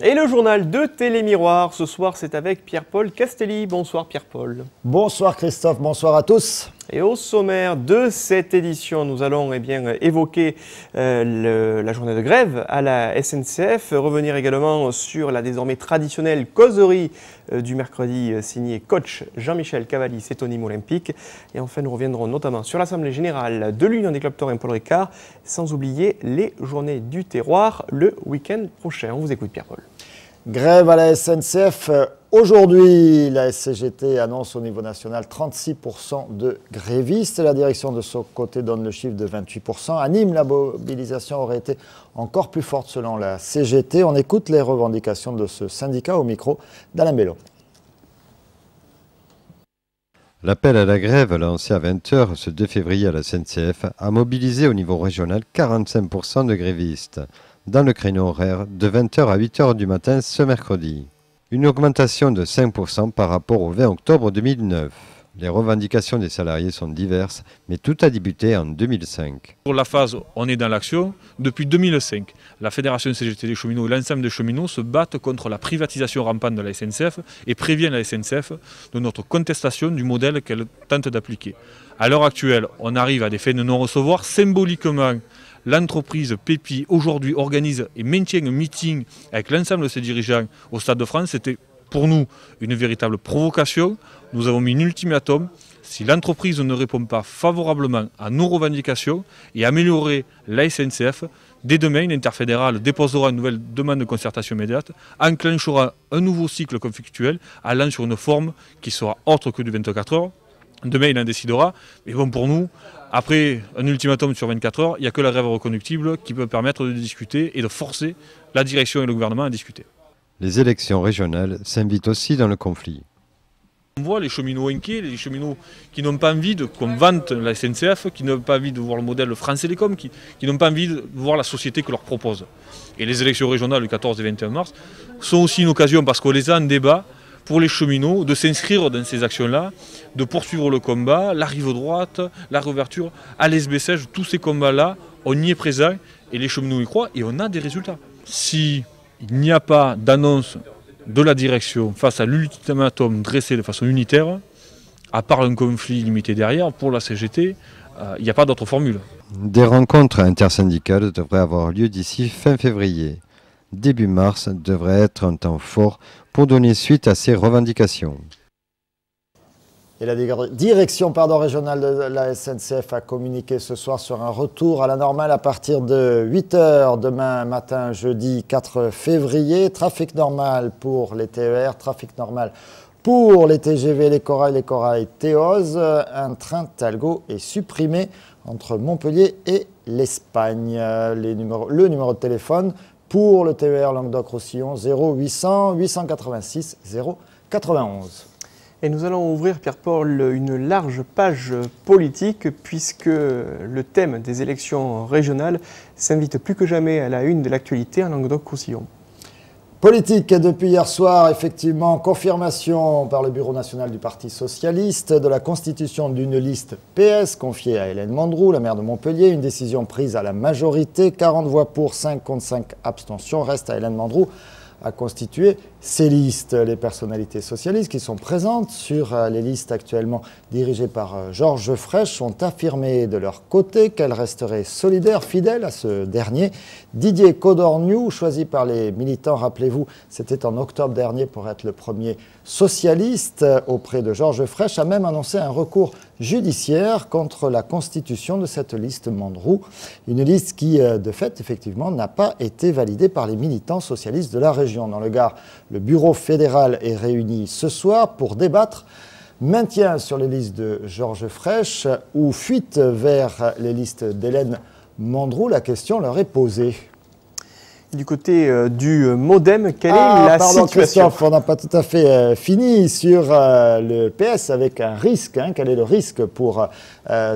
Et le journal de Télémiroir, ce soir c'est avec Pierre-Paul Castelli. Bonsoir Pierre-Paul. Bonsoir Christophe, bonsoir à tous. Et au sommaire de cette édition, nous allons évoquer la journée de grève à la SNCF, revenir également sur la désormais traditionnelle causerie du mercredi signée coach Jean-Michel Cavalli et Tony Olympique. Et enfin, nous reviendrons notamment sur l'Assemblée générale de l'Union des clubs taurins Paul Ricard, sans oublier les journées du terroir le week-end prochain. On vous écoute Pierre-Paul. Grève à la SNCF. Aujourd'hui, la SCGT annonce au niveau national 36% de grévistes. La direction de son côté donne le chiffre de 28%. À Nîmes, la mobilisation aurait été encore plus forte selon la CGT. On écoute les revendications de ce syndicat au micro d'Alain Bello. L'appel à la grève lancé à 20h ce 2 février à la SNCF a mobilisé au niveau régional 45% de grévistes dans le créneau horaire de 20h à 8h du matin ce mercredi. Une augmentation de 5% par rapport au 20 octobre 2009. Les revendications des salariés sont diverses, mais tout a débuté en 2005. Pour la phase, on est dans l'action depuis 2005. La Fédération CGT des cheminots et l'ensemble des cheminots se battent contre la privatisation rampante de la SNCF et préviennent la SNCF de notre contestation du modèle qu'elle tente d'appliquer. À l'heure actuelle, on arrive à des fins de non-recevoir. Symboliquement, l'entreprise Pépi aujourd'hui organise et maintient un meeting avec l'ensemble de ses dirigeants au Stade de France. C'était pour nous une véritable provocation. Nous avons mis un ultimatum. Si l'entreprise ne répond pas favorablement à nos revendications et améliorer la SNCF, dès demain, l'interfédérale déposera une nouvelle demande de concertation immédiate, enclenchera un nouveau cycle conflictuel allant sur une forme qui sera autre que du 24 heures. Demain, il en décidera. Mais bon, pour nous, après un ultimatum sur 24 heures, il n'y a que la grève reconductible qui peut permettre de discuter et de forcer la direction et le gouvernement à discuter. Les élections régionales s'invitent aussi dans le conflit. On voit les cheminots inquiets, les cheminots qui n'ont pas envie qu'on vante la SNCF, qui n'ont pas envie de voir le modèle France Télécom, qui n'ont pas envie de voir la société que leur propose. Et les élections régionales du 14 et 21 mars sont aussi une occasion, parce qu'on les a en débat, pour les cheminots de s'inscrire dans ces actions-là, de poursuivre le combat, la rive droite, la réouverture, à l'Esbessège, tous ces combats-là, on y est présent et les cheminots y croient et on a des résultats. Si il n'y a pas d'annonce de la direction face à l'ultimatum dressé de façon unitaire, à part un conflit limité derrière, pour la CGT, il n'y a pas d'autre formule. Des rencontres intersyndicales devraient avoir lieu d'ici fin février. Début mars devrait être un temps fort pour donner suite à ces revendications. Et la direction régionale de la SNCF a communiqué ce soir sur un retour à la normale à partir de 8h demain matin, jeudi 4 février. Trafic normal pour les TER, trafic normal pour les TGV, les corails Théose. Un train Talgo est supprimé entre Montpellier et l'Espagne. Le numéro de téléphone pour le TER Languedoc-Roussillon, 0800 886 091. Et nous allons ouvrir, Pierre-Paul, une large page politique puisque le thème des élections régionales s'invite plus que jamais à la une de l'actualité en Languedoc-Roussillon. Politique depuis hier soir, effectivement, confirmation par le Bureau national du Parti socialiste de la constitution d'une liste PS confiée à Hélène Mandroux, la maire de Montpellier. Une décision prise à la majorité, 40 voix pour, 5 contre 5 abstentions. Reste à Hélène Mandroux à constituer ces listes. Les personnalités socialistes qui sont présentes sur les listes actuellement dirigées par Georges Frêche ont affirmé de leur côté qu'elles resteraient solidaires, fidèles à ce dernier. Didier Codorniou, choisi par les militants, rappelez-vous, c'était en octobre dernier pour être le premier socialiste auprès de Georges Frêche, a même annoncé un recours judiciaire contre la constitution de cette liste Mandroux. Une liste qui, de fait, effectivement, n'a pas été validée par les militants socialistes de la région. Dans le Gard, le bureau fédéral est réuni ce soir pour débattre maintien sur les listes de Georges Frêche ou fuite vers les listes d'Hélène Mandroux. La question leur est posée. Du côté du MoDem, quelle est la situation? Christophe, on n'a pas tout à fait fini sur le PS avec un risque. Quel est le risque pour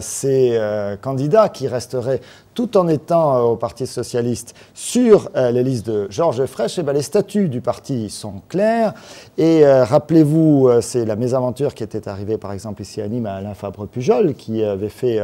ces candidats qui resteraient tout en étant au Parti socialiste sur les listes de Georges Frêche? Les statuts du parti sont clairs. Et rappelez-vous, c'est la mésaventure qui était arrivée par exemple ici à Nîmes à Alain Fabre-Pujol, qui avait fait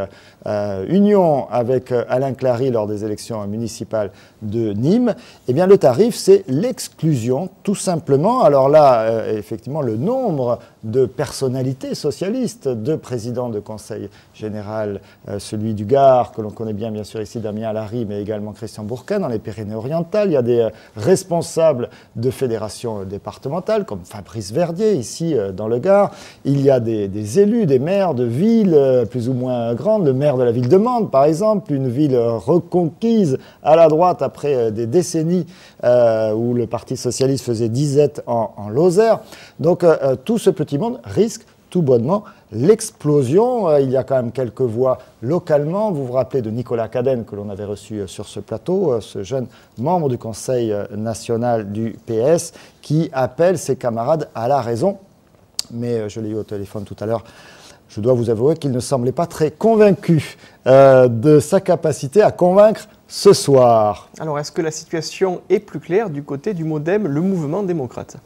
union avec Alain Clary lors des élections municipales de Nîmes. eh bien le tarif, c'est l'exclusion, tout simplement. Alors là, effectivement, le nombre de personnalités socialistes, de présidents de conseil général, celui du Gard, que l'on connaît bien sûr ici, Damien Alary, mais également Christian Bourquin, dans les Pyrénées-Orientales. Il y a des responsables de fédérations départementales, comme Fabrice Verdier, ici, dans le Gard. Il y a des élus, des maires de villes plus ou moins grandes, le maire de la ville de Mende, par exemple, une ville reconquise à la droite après des décennies où le Parti socialiste faisait disette en Lozère. Donc tout ce petit monde risque tout bonnement l'explosion. Il y a quand même quelques voix localement. Vous vous rappelez de Nicolas Cadenne, que l'on avait reçu sur ce plateau, ce jeune membre du Conseil national du PS, qui appelle ses camarades à la raison. Mais je l'ai eu au téléphone tout à l'heure. Je dois vous avouer qu'il ne semblait pas très convaincu de sa capacité à convaincre ce soir. Alors, est-ce que la situation est plus claire du côté du MoDem, le mouvement démocrate ?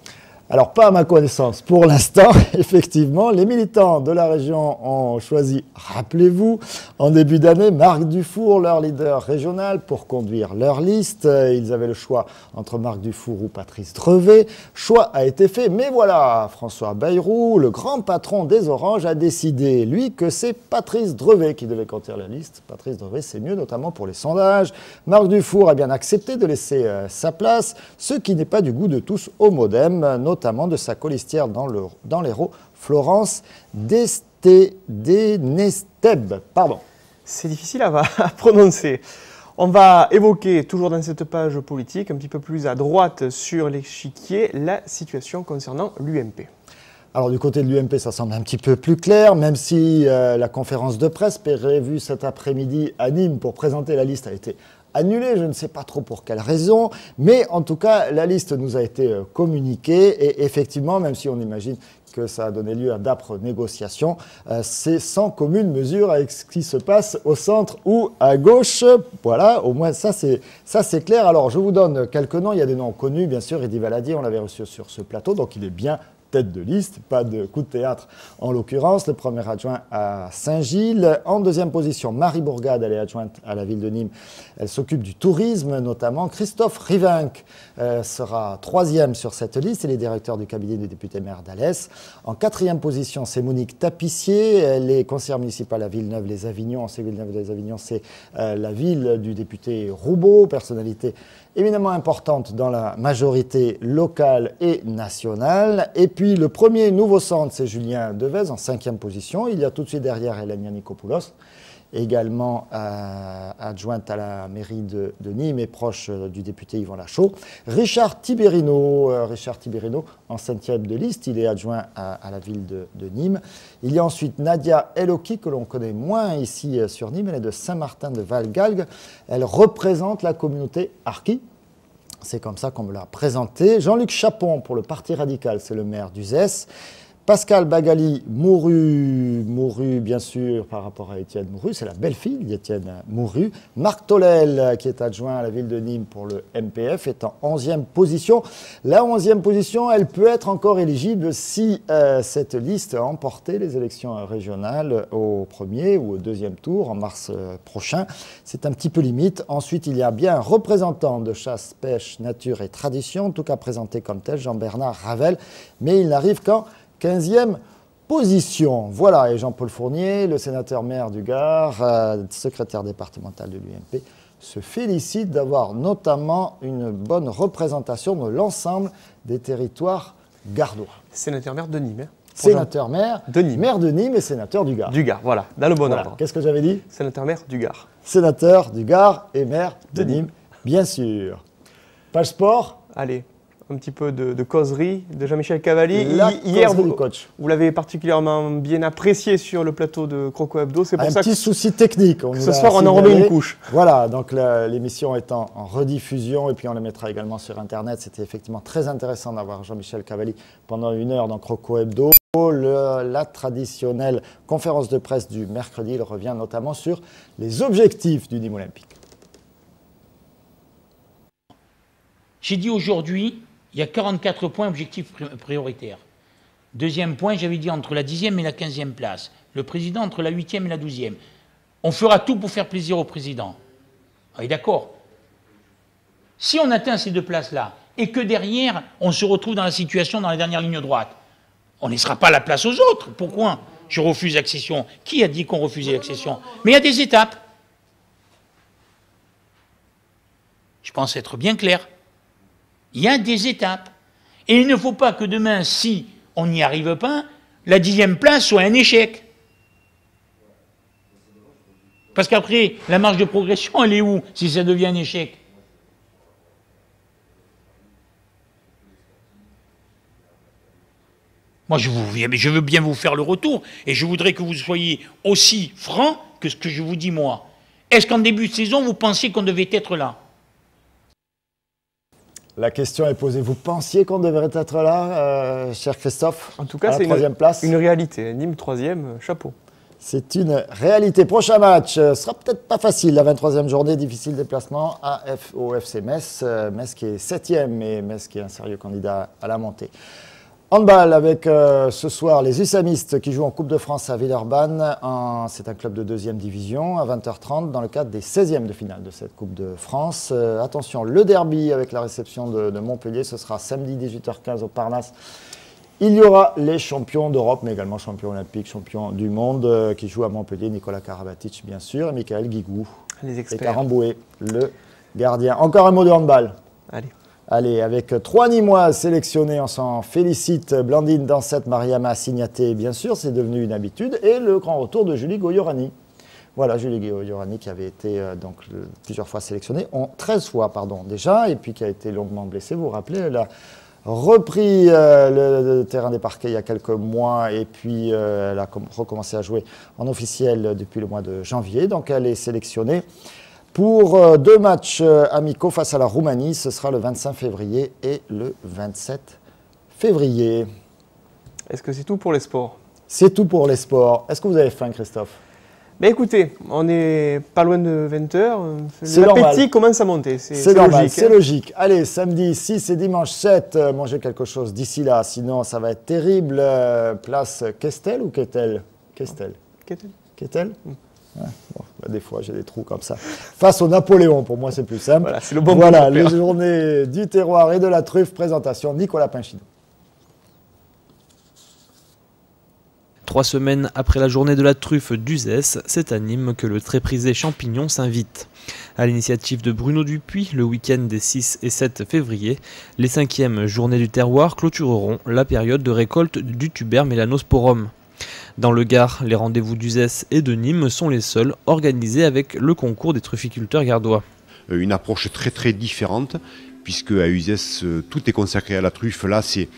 Alors, pas à ma connaissance. Pour l'instant, effectivement, les militants de la région ont choisi, rappelez-vous, en début d'année, Marc Dufour, leur leader régional, pour conduire leur liste. Ils avaient le choix entre Marc Dufour ou Patrice Drevet. Choix a été fait, mais voilà, François Bayrou, le grand patron des Oranges, a décidé, lui, que c'est Patrice Drevet qui devait conduire la liste. Patrice Drevet, c'est mieux, notamment pour les sondages. Marc Dufour a bien accepté de laisser sa place, ce qui n'est pas du goût de tous au MoDem, notamment de sa colistière dans l'Hérault, Florence Denesteb. Pardon. C'est difficile à prononcer. On va évoquer, toujours dans cette page politique, un petit peu plus à droite sur l'échiquier, la situation concernant l'UMP. Alors du côté de l'UMP, ça semble un petit peu plus clair, même si la conférence de presse prévue cet après-midi à Nîmes pour présenter la liste a été annulée, je ne sais pas trop pour quelle raison, mais en tout cas, la liste nous a été communiquée et effectivement, même si on imagine que ça a donné lieu à d'âpres négociations, c'est sans commune mesure avec ce qui se passe au centre ou à gauche. Voilà, au moins ça c'est clair. Alors je vous donne quelques noms, il y a des noms connus, bien sûr, Eddy Valadier, on l'avait reçu sur ce plateau, donc il est bien tête de liste, pas de coup de théâtre en l'occurrence, le premier adjoint à Saint-Gilles. En deuxième position, Marie Bourgade, elle est adjointe à la ville de Nîmes, elle s'occupe du tourisme notamment. Christophe Rivinc sera troisième sur cette liste, il est directeur du cabinet du député maire d'Alès. En quatrième position, c'est Monique Tapissier, elle est conseillère municipale à Villeneuve-les-Avignon. C'est Villeneuve-les-Avignon, c'est la ville du député Roubaud, personnalité éminemment importante dans la majorité locale et nationale. Et puis le premier nouveau centre, c'est Julien Devez en cinquième position. Il y a tout de suite derrière Hélène Yannikopoulos, également adjointe à la mairie de Nîmes et proche du député Yvan Lachaud. Richard Tiberino en cinquième de liste, il est adjoint à la ville de Nîmes. Il y a ensuite Nadia Eloki, que l'on connaît moins ici sur Nîmes, elle est de Saint-Martin de Valgalgues. Elle représente la communauté Harki. C'est comme ça qu'on me l'a présenté. Jean-Luc Chapon pour le Parti radical, c'est le maire d'Uzès. Pascal Bagali, Mouru bien sûr par rapport à Étienne Mouru, c'est la belle-fille d'Étienne Mouru. Marc Tolel, qui est adjoint à la ville de Nîmes pour le MPF, est en 11e position. La 11e position, elle peut être encore éligible si cette liste a emporté les élections régionales au premier ou au deuxième tour en mars prochain. C'est un petit peu limite. Ensuite, il y a bien un représentant de chasse, pêche, nature et tradition, en tout cas présenté comme tel, Jean-Bernard Ravel, mais il n'arrive qu'en 15e position. Voilà, et Jean-Paul Fournier, le sénateur maire du Gard, secrétaire départemental de l'UMP, se félicite d'avoir notamment une bonne représentation de l'ensemble des territoires gardois. Sénateur maire de Nîmes. Sénateur maire de Nîmes. Maire de Nîmes et sénateur du Gard. Du Gard, voilà, dans le bon ordre. Qu'est-ce que j'avais dit? Sénateur maire du Gard. Sénateur du Gard et maire de Nîmes, bien sûr. Page sport. Allez. Un petit peu de causerie de Jean-Michel Cavalli. Hier, vous l'avez particulièrement bien apprécié sur le plateau de Croco Hebdo. C'est pour ça petit souci technique. Ce soir, on en remet une couche. Voilà, donc l'émission est en rediffusion et puis on la mettra également sur Internet. C'était effectivement très intéressant d'avoir Jean-Michel Cavalli pendant 1 heure dans Croco Hebdo. La traditionnelle conférence de presse du mercredi, il revient notamment sur les objectifs du Nîmes Olympique. J'ai dit aujourd'hui, il y a 44 points objectifs prioritaires. Deuxième point, j'avais dit entre la 10e et la 15e place. Le président entre la 8e et la 12e. On fera tout pour faire plaisir au président. Ah, d'accord. Si on atteint ces 2 places-là, et que derrière, on se retrouve dans la situation dans la dernière ligne droite, on ne laissera pas la place aux autres. Pourquoi je refuse l'accession? Qui a dit qu'on refusait l'accession? Mais il y a des étapes. Je pense être bien clair. Il y a des étapes. Et il ne faut pas que demain, si on n'y arrive pas, la 10e place soit un échec. Parce qu'après, la marge de progression, elle est où si ça devient un échec? Moi, je veux bien vous faire le retour, et je voudrais que vous soyez aussi franc que ce que je vous dis moi. Est-ce qu'en début de saison, vous pensiez qu'on devait être là? La question est posée. Vous pensiez qu'on devrait être là, cher Christophe? En tout cas, c'est une réalité. Nîmes 3e, chapeau. C'est une réalité. Prochain match sera peut-être pas facile. La 23e journée, difficile déplacement au FC Metz. Metz qui est 7e et Metz qui est un sérieux candidat à la montée. Handball avec ce soir les Usamistes qui jouent en Coupe de France à Villeurbanne. C'est un club de 2e division à 20h30 dans le cadre des 16e de finale de cette Coupe de France. Attention, le derby avec la réception de Montpellier, ce sera samedi 18h15 au Parnasse. Il y aura les champions d'Europe, mais également champions olympiques, champions du monde qui jouent à Montpellier. Nicolas Karabatic, bien sûr, et Michael Guigou. Les experts. Et Caramboué, le gardien. Encore un mot de handball. Allez, avec 3 Nîmoises sélectionnées, on s'en félicite. Blandine Dansette, Mariama Signaté, bien sûr, c'est devenu une habitude. Et le grand retour de Julie Goyorani. Voilà, Julie Goyorani qui avait été plusieurs fois sélectionnée, 13 fois déjà, et puis qui a été longuement blessée. Vous vous rappelez, elle a repris le terrain des parquets il y a quelques mois, et puis elle a recommencé à jouer en officiel depuis le mois de janvier. Donc elle est sélectionnée pour 2 matchs amicaux face à la Roumanie. Ce sera le 25 février et le 27 février. Est-ce que c'est tout pour les sports? C'est tout pour les sports. Est-ce que vous avez faim, Christophe? Mais écoutez, on n'est pas loin de 20h. L'appétit commence à monter. C'est normal, c'est logique. Allez, samedi 6 et dimanche 7, mangez quelque chose d'ici là. Sinon, ça va être terrible. Place Questel ou Quetel? Questel. Quetel. Ouais, bon, des fois, j'ai des trous comme ça. Face au Napoléon, pour moi, c'est plus simple. Voilà, c'est le bon Voilà, les journées du terroir et de la truffe. Présentation Nicolas Pinchino. 3 semaines après la journée de la truffe d'Uzès, c'est à Nîmes que le très prisé champignon s'invite. À l'initiative de Bruno Dupuis, le week-end des 6 et 7 février, les 5e journées du terroir clôtureront la période de récolte du tuber Melanosporum. Dans le Gard, les rendez-vous d'Uzès et de Nîmes sont les seuls organisés avec le concours des trufficulteurs gardois. Une approche très différente, puisque à Uzès, tout est consacré à la truffe. Là, c'est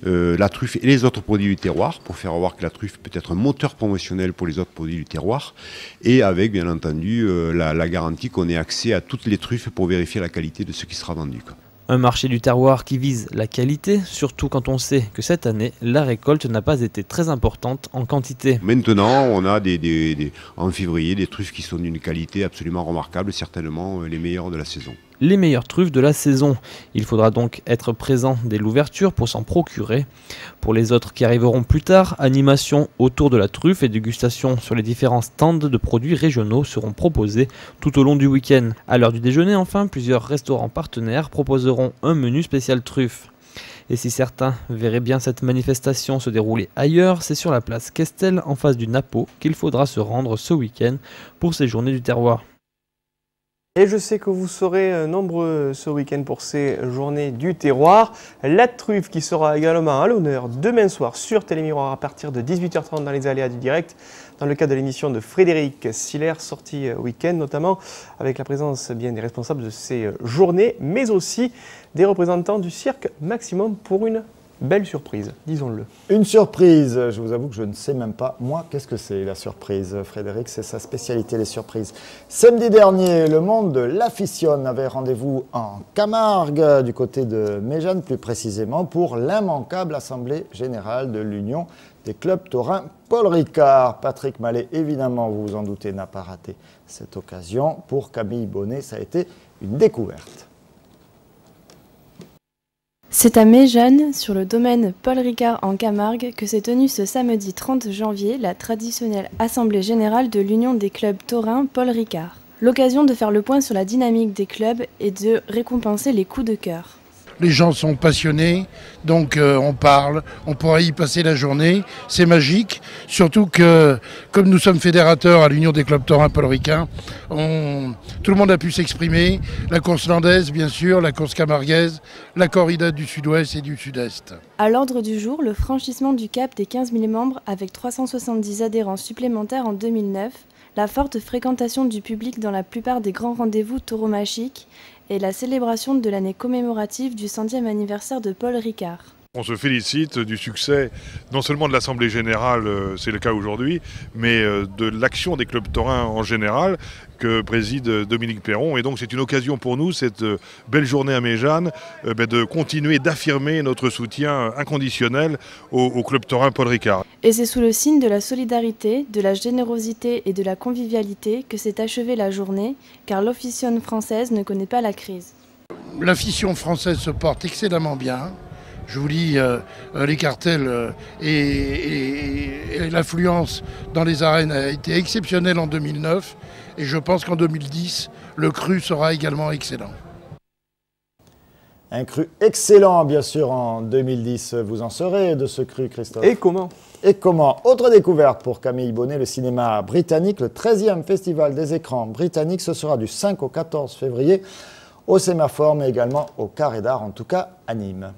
la truffe et les autres produits du terroir, pour faire voir que la truffe peut être un moteur promotionnel pour les autres produits du terroir, et avec bien entendu la garantie qu'on ait accès à toutes les truffes pour vérifier la qualité de ce qui sera vendu. Un marché du terroir qui vise la qualité, surtout quand on sait que cette année, la récolte n'a pas été très importante en quantité. Maintenant, on a en février des truffes qui sont d'une qualité absolument remarquable, certainement les meilleures de la saison. Les meilleures truffes de la saison. Il faudra donc être présent dès l'ouverture pour s'en procurer. Pour les autres qui arriveront plus tard, animation autour de la truffe et dégustation sur les différents stands de produits régionaux seront proposés tout au long du week-end. À l'heure du déjeuner, enfin, plusieurs restaurants partenaires proposeront un menu spécial truffe. Et si certains verraient bien cette manifestation se dérouler ailleurs, c'est sur la place Questel, en face du Napo, qu'il faudra se rendre ce week-end pour ces journées du terroir. Et je sais que vous serez nombreux ce week-end pour ces journées du terroir. La truffe qui sera également à l'honneur demain soir sur Télémiroir à partir de 18h30 dans les aléas du direct, dans le cadre de l'émission de Frédéric Siller, sortie week-end notamment, avec la présence bien des responsables de ces journées, mais aussi des représentants du cirque Maximum pour une belle surprise, disons-le. Une surprise, je vous avoue que je ne sais même pas, moi, qu'est-ce que c'est la surprise. Frédéric, c'est sa spécialité, les surprises. Samedi dernier, le monde de l'Aficionne avait rendez-vous en Camargue, du côté de Méjeanne plus précisément, pour l'immanquable Assemblée Générale de l'Union des clubs taurins Paul Ricard. Patrick Mallet, évidemment, vous vous en doutez, n'a pas raté cette occasion. Pour Camille Bonnet, ça a été une découverte. C'est à Méjeanne, sur le domaine Paul Ricard en Camargue, que s'est tenue ce samedi 30 janvier la traditionnelle Assemblée Générale de l'Union des clubs taurins Paul Ricard. L'occasion de faire le point sur la dynamique des clubs et de récompenser les coups de cœur. Les gens sont passionnés, donc on parle, on pourra y passer la journée, c'est magique. Surtout que, comme nous sommes fédérateurs à l'Union des clubs taurins Paul Ricard, tout le monde a pu s'exprimer. La course landaise, bien sûr, la course camarguaise, la corrida du sud-ouest et du sud-est. À l'ordre du jour, le franchissement du cap des 15 000 membres avec 370 adhérents supplémentaires en 2009, la forte fréquentation du public dans la plupart des grands rendez-vous tauromachiques et la célébration de l'année commémorative du 100e anniversaire de Paul Ricard. On se félicite du succès, non seulement de l'Assemblée Générale, c'est le cas aujourd'hui, mais de l'action des clubs taurins en général que préside Dominique Perron. Et donc c'est une occasion pour nous, cette belle journée à Méjeanne, de continuer d'affirmer notre soutien inconditionnel au club taurin Paul Ricard. Et c'est sous le signe de la solidarité, de la générosité et de la convivialité que s'est achevée la journée, car l'officione française ne connaît pas la crise. La fission française se porte excellemment bien. Je vous lis, les cartels et l'affluence dans les arènes a été exceptionnelle en 2009 et je pense qu'en 2010, le cru sera également excellent. Un cru excellent, bien sûr, en 2010. Vous en serez de ce cru, Christophe? Et comment? Et comment? Autre découverte pour Camille Bonnet, le cinéma britannique, le 13e festival des écrans britanniques. Ce sera du 5 au 14 février au Sémaphore, mais également au Carré d'Art, en tout cas à Nîmes.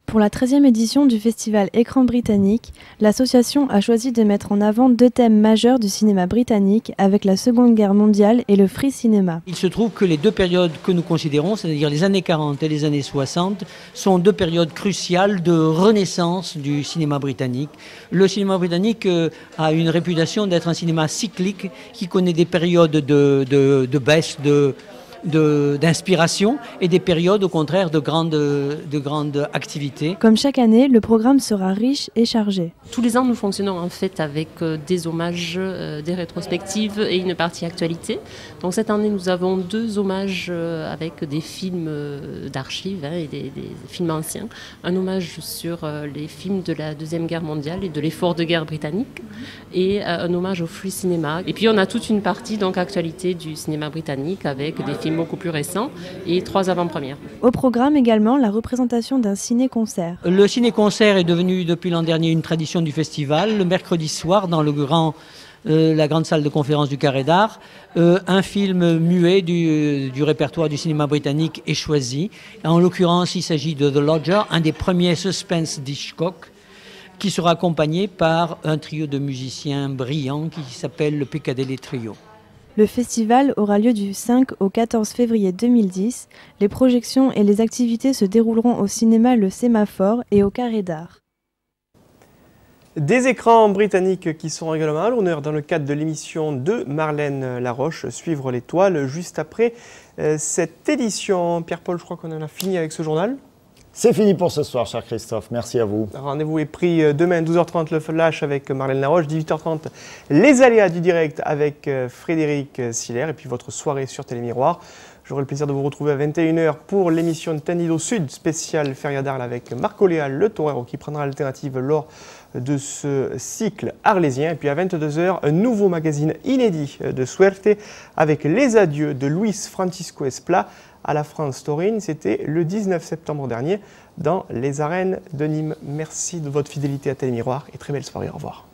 Pour la 13e édition du festival Écran britannique, l'association a choisi de mettre en avant deux thèmes majeurs du cinéma britannique avec la Seconde Guerre mondiale et le free cinéma. Il se trouve que les deux périodes que nous considérons, c'est-à-dire les années 40 et les années 60, sont deux périodes cruciales de renaissance du cinéma britannique. Le cinéma britannique a une réputation d'être un cinéma cyclique qui connaît des périodes de baisse, d'inspiration et des périodes au contraire de grande activité. Comme chaque année, le programme sera riche et chargé. Tous les ans, nous fonctionnons en fait avec des hommages, des rétrospectives et une partie actualité. Donc cette année, nous avons deux hommages avec des films d'archives et des films anciens. Un hommage sur les films de la Deuxième Guerre mondiale et de l'effort de guerre britannique et un hommage au free cinéma. Et puis on a toute une partie donc actualité du cinéma britannique avec des films beaucoup plus récents et 3 avant-premières. Au programme également la représentation d'un ciné-concert. Le ciné-concert est devenu depuis l'an dernier une tradition du festival. Le mercredi soir, dans la grande salle de conférence du Carré d'Art, un film muet du répertoire du cinéma britannique est choisi. En l'occurrence, il s'agit de The Lodger, un des premiers suspense d'Hitchcock, qui sera accompagné par un trio de musiciens brillants qui s'appelle le Piccadilly Trio. Le festival aura lieu du 5 au 14 février 2010. Les projections et les activités se dérouleront au cinéma Le Sémaphore et au Carré d'Art. Des écrans britanniques qui sont également à l'honneur dans le cadre de l'émission de Marlène Laroche, Suivre l'étoile, juste après cette édition. Pierre-Paul, je crois qu'on en a fini avec ce journal. C'est fini pour ce soir, cher Christophe. Merci à vous. Rendez-vous est pris demain, 12h30, le flash avec Marlène Laroche, 18h30, les aléas du direct avec Frédéric Siller, et puis votre soirée sur Télémiroir. J'aurai le plaisir de vous retrouver à 21h pour l'émission de Tendido Sud, spéciale Feria d'Arles avec Marco Léal, le torero, qui prendra l'alternative lors de ce cycle arlésien. Et puis à 22h, un nouveau magazine inédit de Suerte avec les adieux de Luis Francisco Esplà à la France taurine. C'était le 19 septembre dernier dans les arènes de Nîmes. Merci de votre fidélité à Télémiroir et très belle soirée. Au revoir.